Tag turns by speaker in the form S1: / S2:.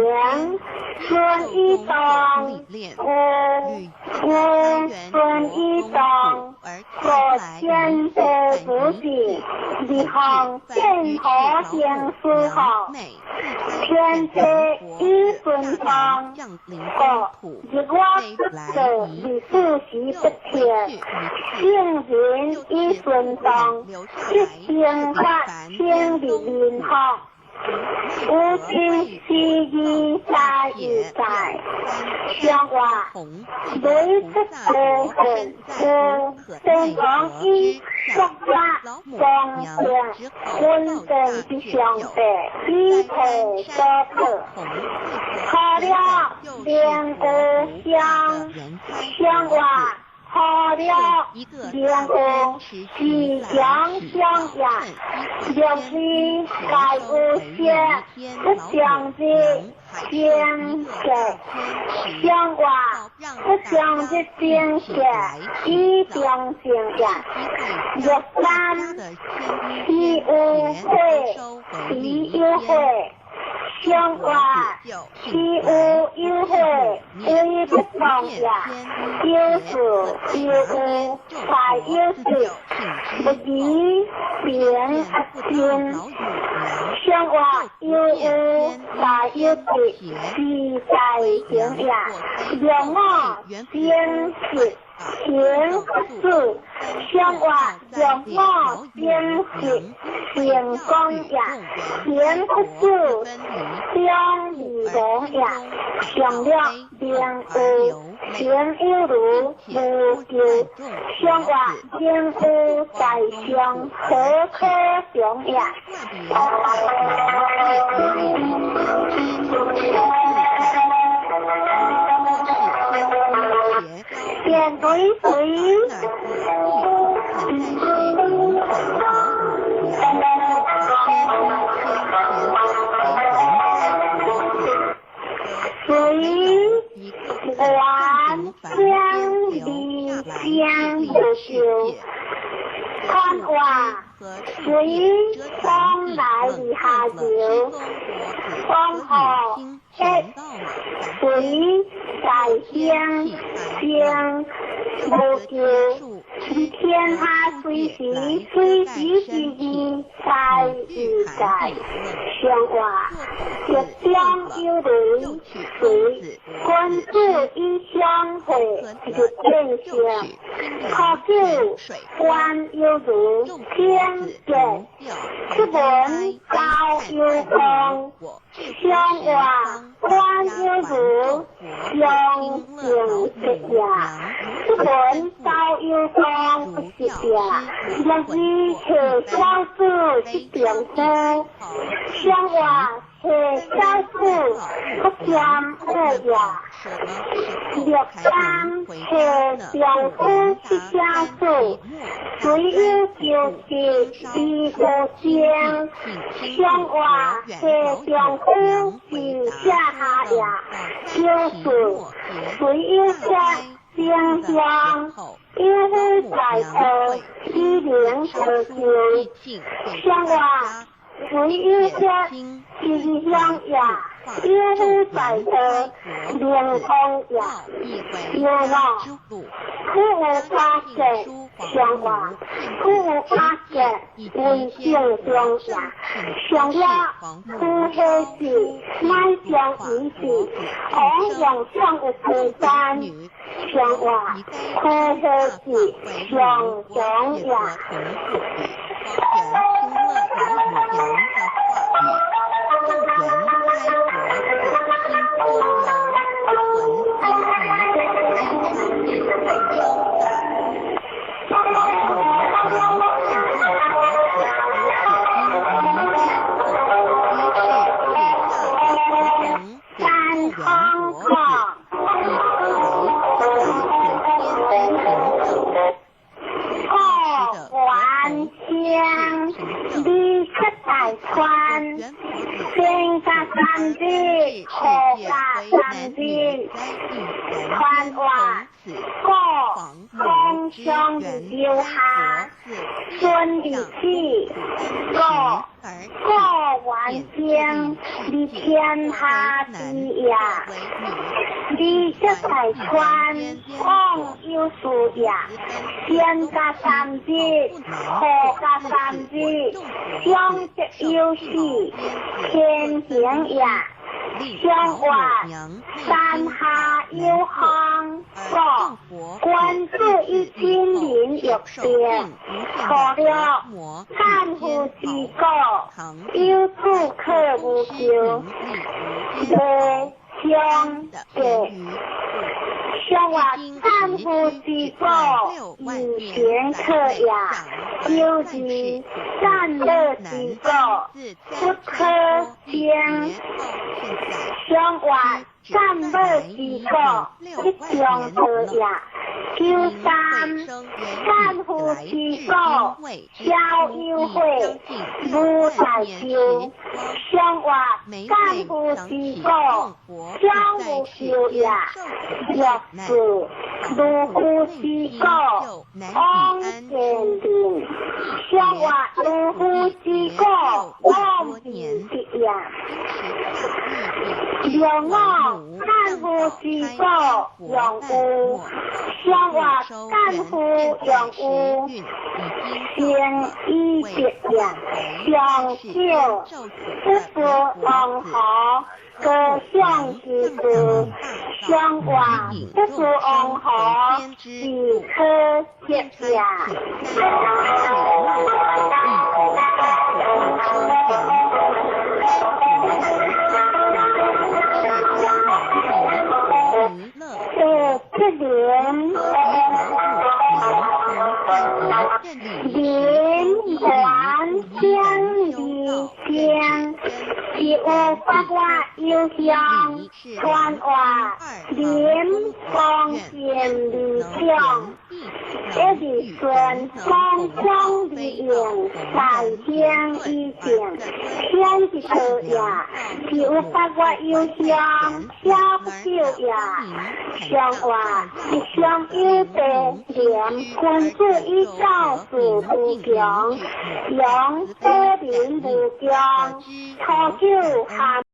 S1: 田孙一东，孙一东，我先辈不济，离行天河天思后，天地一顺风，日我不走，历史时不撇，圣人一顺风，一天发天地面好。无今是义在于在，相话每次都很多，正讲一说话方向，温正之相对，一体多可，好了两个相话。好了，两个即将相养，两是该无限，不相知边界，相话不相知边界，一并相养。若三其无会，其有会。相话，其无有会，微不放下；有事有无，才有事。不离变心，相话有无，才有事。是在行呀，让我先是。前事相话，让我先是成功呀；前事相与同呀，相了两无，前有如无救，相话前无在相，可可相呀。点对水，水环相离相不休，看话水风来下流，风后水在相相无救，天下水时水时之意在于在，相话若相有理，水君子以相会，就天相。考究官有如天人，此文高有功，相话官有如相形之呀，此文高有功不是呀，若是且小子之变夫，相话且小子不相恶呀。若三且相夫之相处，虽有就是必无相，相话且相夫是下下呀，就是虽有相相相，因夫在头，一灵可行，相话虽有相是相呀。因夫在得灵通呀，有我苦无发现相话，苦无发现为性相呀，相了苦黑时乃相一时，昂扬相无负担，相话苦黑时相相呀。过万经，你天下之也。你这在川往有数也，天加三字，河加三字，相则有四，天行也。相话山下有行，官至一千年玉殿，错了三夫之国，有处客无求，相相话三夫之国，以前客也，有之善乐之国，不可相。相话善乐之国，一样可也。九三善夫之国，逍遥会，无大修。相话善夫之国，相无修也。若是如夫之国，安健定。相话如夫之国，安平之也。用我干夫之国，用无。相话干夫用无，先依别也，相救，不是王侯，各相之子，相话不是王侯，只可结也。这人还相离相，是无法话有相，传话连方见离相。这是顺方方的言，在天一见，天是可呀，是无法话有相，下不久呀。相话是相有的连坤子一照是不强，阳多灵不强，他就喊。